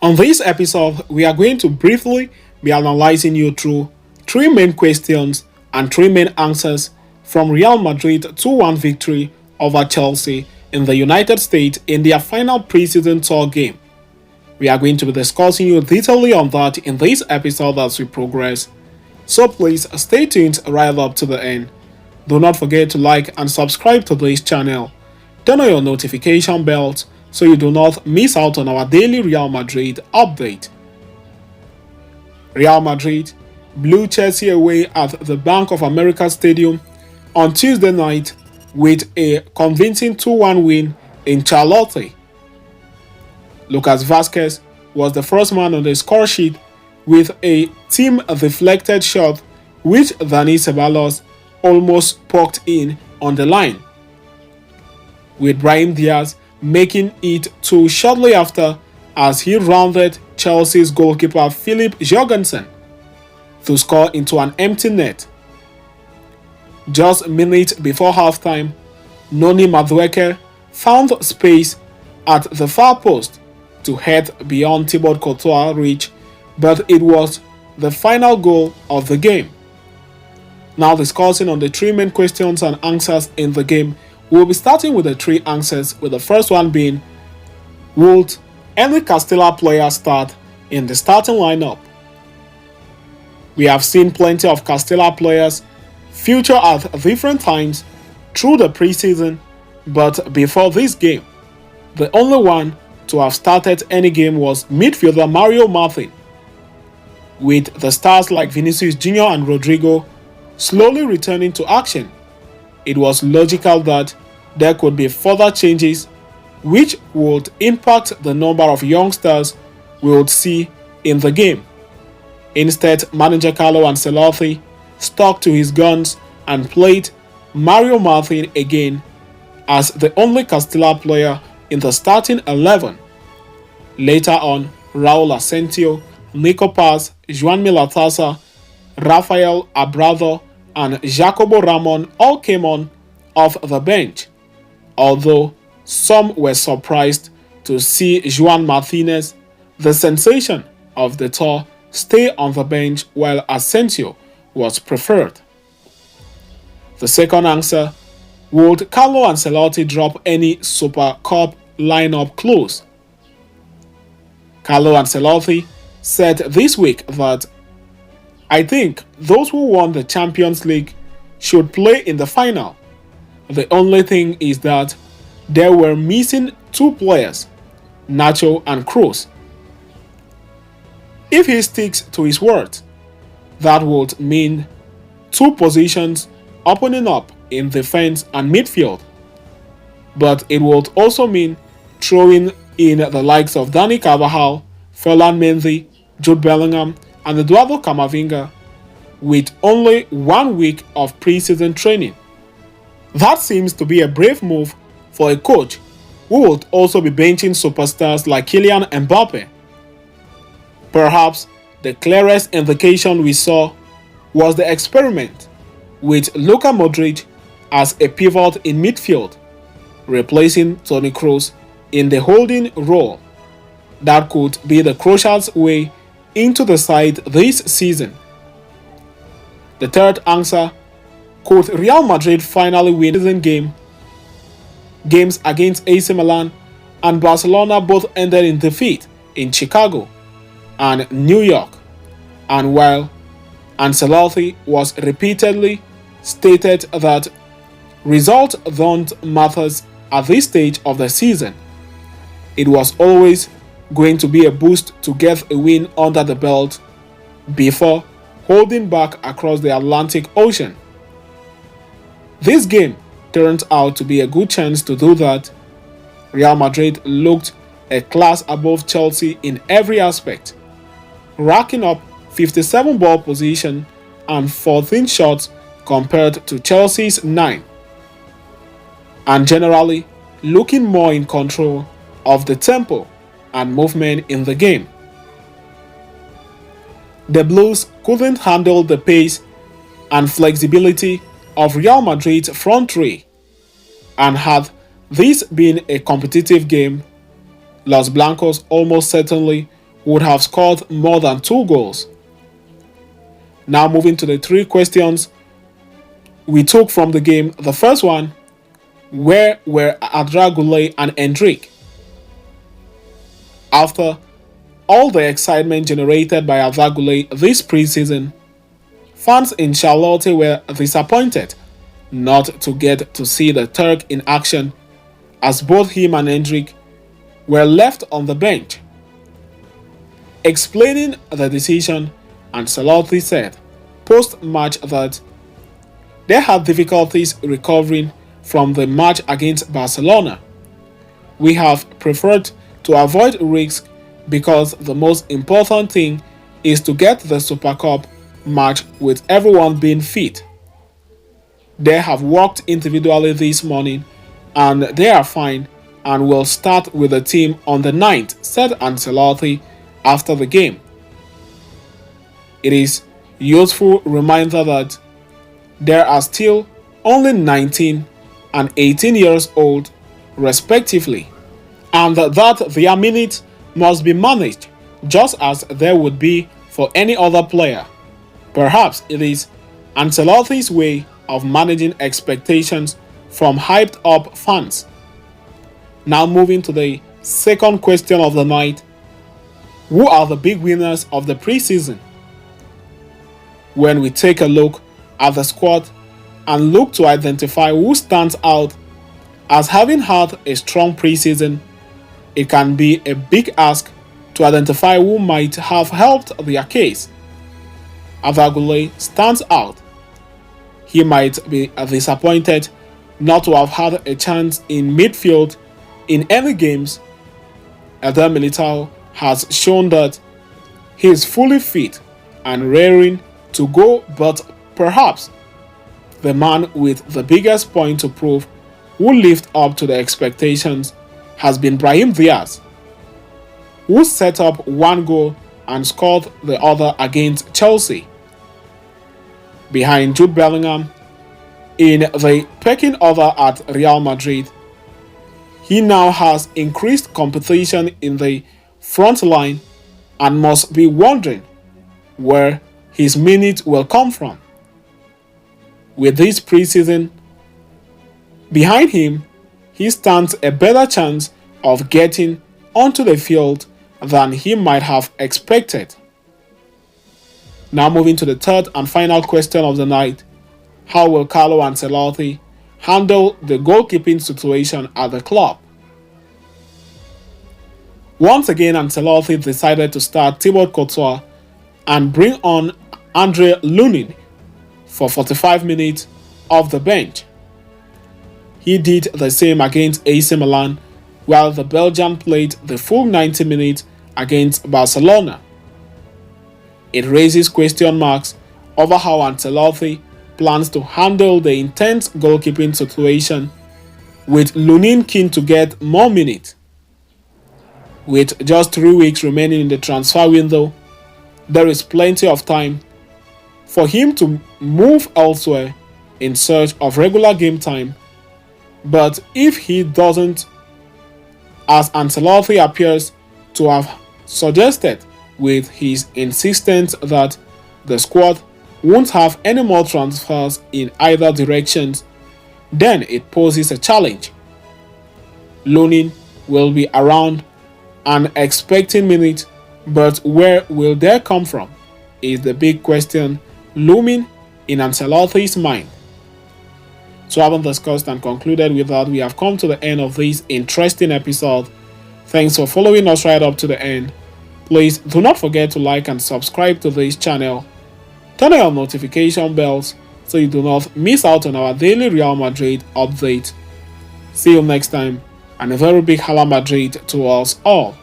On this episode, we are going to briefly be analyzing you through three main questions and three main answers from Real Madrid 2-1 victory over Chelsea in the United States in their final preseason tour game. We are going to be discussing you detailedly on that in this episode as we progress. So please stay tuned right up to the end. Do not forget to like and subscribe to this channel. Turn on your notification bell so you do not miss out on our daily Real Madrid update. Real Madrid blew Chelsea away at the Bank of America Stadium on Tuesday night with a convincing 2-1 win in Charlotte. Lucas Vazquez was the first man on the score sheet with a team-deflected shot which Dani Ceballos almost poked in on the line, with Brahim Diaz making it 2 shortly after as he rounded Chelsea's goalkeeper Philip Jorgensen to score into an empty net. Just minutes before halftime, Noni Madueke found space at the far post to head beyond Thibaut Courtois' reach, but it was the final goal of the game. Now discussing on the three main questions and answers in the game, we'll be starting with the three answers, with the first one being, would any Castilla player start in the starting lineup? We have seen plenty of Castilla players feature at different times through the preseason, but before this game, the only one to have started any game was midfielder Mario Martin. With the stars like Vinicius Jr. and Rodrigo slowly returning to action, it was logical that there could be further changes which would impact the number of youngsters we would see in the game. Instead, manager Carlo Ancelotti stuck to his guns and played Mario Martin again as the only Castilla player in the starting 11. Later on, Raul Asensio, Nico Paz, Joan Milatasa, Rafael Abrado, and Jacobo Ramon all came on off the bench, although some were surprised to see Joan Martinez, the sensation of the tour, stay on the bench while Asensio was preferred. The second answer, would Carlo Ancelotti drop any Super Cup lineup clues? Carlo Ancelotti said this week that, "I think those who won the Champions League should play in the final. The only thing is that there were missing two players, Nacho and Kroos. If he sticks to his word, that would mean two positions opening up in defense and midfield. But it would also mean throwing in the likes of Dani Carvajal, Ferland Mendy, Jude Bellingham, and Eduardo Camavinga with only 1 week of preseason training. That seems to be a brave move for a coach who would also be benching superstars like Kylian Mbappe. Perhaps the clearest indication we saw was the experiment with Luka Modric as a pivot in midfield, replacing Toni Kroos in the holding role. That could be the Croatians' way into the side this season. The third answer, could Real Madrid finally win the season games against AC Milan and Barcelona both ended in defeat in Chicago and New York, and while Ancelotti was repeatedly stated that results don't matter at this stage of the season, it was always going to be a boost to get a win under the belt before holding back across the Atlantic Ocean. This game turned out to be a good chance to do that. Real Madrid looked a class above Chelsea in every aspect, racking up 57 ball possession and 14 shots compared to Chelsea's 9, and generally looking more in control of the tempo and movement in the game. The Blues couldn't handle the pace and flexibility of Real Madrid's front three, and had this been a competitive game, Los Blancos almost certainly would have scored more than 2 goals. Now moving to the 3 questions we took from the game. The first one, where were Adragule and Endrick? After all the excitement generated by Adragule this preseason, fans in Charlotte were disappointed not to get to see the Turk in action, as both him and Endrick were left on the bench. Explaining the decision, Ancelotti said post-match that they had difficulties recovering from the match against Barcelona. We have preferred to avoid risks because the most important thing is to get the Super Cup match with everyone being fit. They have worked individually this morning and they are fine and will start with the team on the 9th, said Ancelotti after the game. It is a useful reminder that there are still only 19 and 18 years old respectively, and that their minutes must be managed just as they would be for any other player. Perhaps it is Ancelotti's way of managing expectations from hyped up fans. Now moving to the second question of the night. Who are the big winners of the preseason? When we take a look at the squad and look to identify who stands out as having had a strong preseason, it can be a big ask to identify who might have helped their case. Adragule stands out. He might be disappointed not to have had a chance in midfield in any games. Eder Militao has shown that he is fully fit and raring to go, but perhaps the man with the biggest point to prove who lived up to the expectations has been Brahim Diaz, who set up 1 goal and scored the other against Chelsea. Behind Jude Bellingham in the pecking order at Real Madrid, he now has increased competition in the front line and must be wondering where his minutes will come from. With this preseason behind him, he stands a better chance of getting onto the field than he might have expected. Now moving to the third and final question of the night. How will Carlo Ancelotti handle the goalkeeping situation at the club? Once again, Ancelotti decided to start Thibaut Courtois and bring on Andre Lunin for 45 minutes off the bench. He did the same against AC Milan, while the Belgian played the full 90 minutes against Barcelona. It raises question marks over how Ancelotti plans to handle the intense goalkeeping situation, with Lunin keen to get more minutes. With just 3 weeks remaining in the transfer window, there is plenty of time for him to move elsewhere in search of regular game time. But if he doesn't, as Ancelotti appears to have suggested with his insistence that the squad won't have any more transfers in either direction, then it poses a challenge. Lunin will be around and expecting minutes, but where will they come from is the big question looming in Ancelotti's mind. So having discussed and concluded with that, we have come to the end of this interesting episode. Thanks for following us right up to the end. Please do not forget to like and subscribe to this channel. Turn on your notification bells so you do not miss out on our daily Real Madrid update. See you next time, and a very big Hala Madrid to us all.